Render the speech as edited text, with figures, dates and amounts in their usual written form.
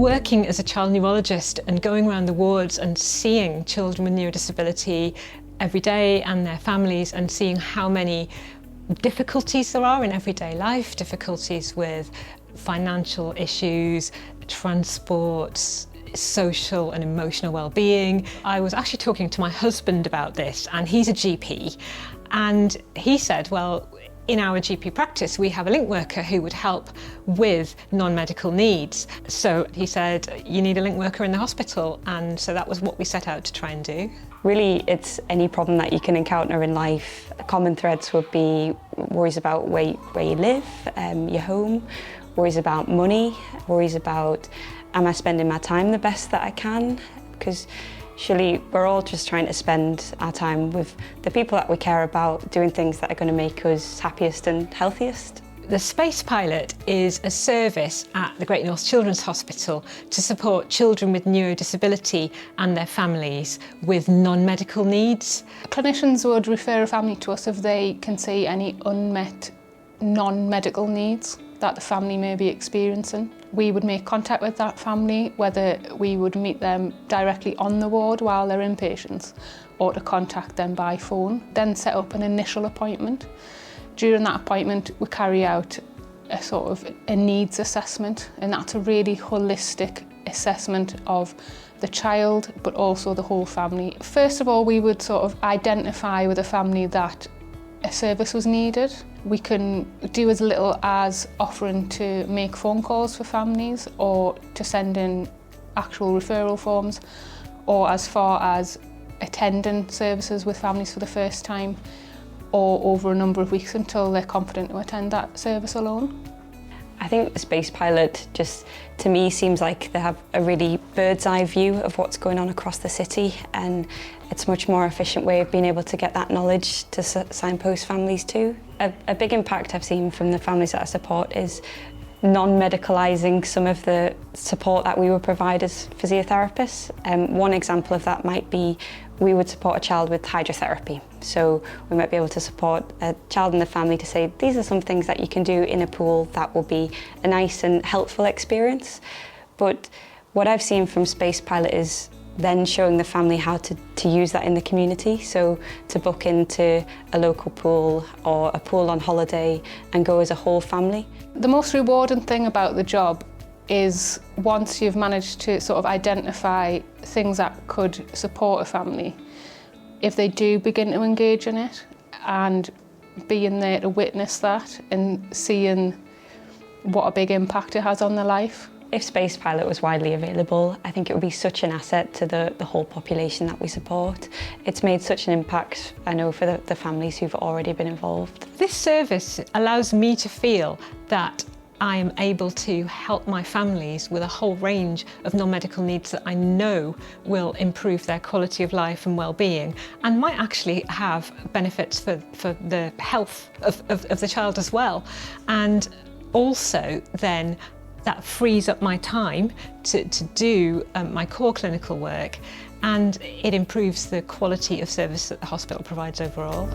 Working as a child neurologist and going around the wards and seeing children with neurodisability every day and their families, and seeing how many difficulties there are in everyday life, difficulties with financial issues, transport, social and emotional well-being. I was actually talking to my husband about this, and he's a GP, and he said, well, in our GP practice we have a link worker who would help with non-medical needs. So he said, you need a link worker in the hospital, and so that was what we set out to try and do. Really, it's any problem that you can encounter in life. Common threads would be worries about where you live, your home, worries about money, worries about, am I spending my time the best that I can? Because surely we're all just trying to spend our time with the people that we care about, doing things that are going to make us happiest and healthiest. The Space Pilot is a service at the Great North Children's Hospital to support children with neurodisability and their families with non-medical needs. Clinicians would refer a family to us if they can see any unmet non-medical needs that the family may be experiencing. We would make contact with that family, whether we would meet them directly on the ward while they're inpatients or to contact them by phone, then set up an initial appointment. During that appointment, we carry out a sort of a needs assessment, and that's a really holistic assessment of the child, but also the whole family. First of all, we would sort of identify with the family that a service was needed. We can do as little as offering to make phone calls for families or to send in actual referral forms, or as far as attending services with families for the first time, or over a number of weeks until they're confident to attend that service alone. I think the Space Pilot just, to me, seems like they have a really bird's eye view of what's going on across the city, and it's a much more efficient way of being able to get that knowledge to signpost families to. A big impact I've seen from the families that I support is non-medicalising some of the support that we would provide as physiotherapists. One example of that might be we would support a child with hydrotherapy. So we might be able to support a child and the family to say, these are some things that you can do in a pool that will be a nice and helpful experience. But what I've seen from Space Pilot is then showing the family how to use that in the community. So to book into a local pool or a pool on holiday and go as a whole family. The most rewarding thing about the job is once you've managed to sort of identify things that could support a family, if they do begin to engage in it, and being there to witness that and seeing what a big impact it has on their life. If Space Pilot was widely available, I think it would be such an asset to the whole population that we support. It's made such an impact, I know, for the families who've already been involved. This service allows me to feel that I am able to help my families with a whole range of non-medical needs that I know will improve their quality of life and well-being, and might actually have benefits for the health of the child as well. And also then that frees up my time to do my core clinical work, and it improves the quality of service that the hospital provides overall.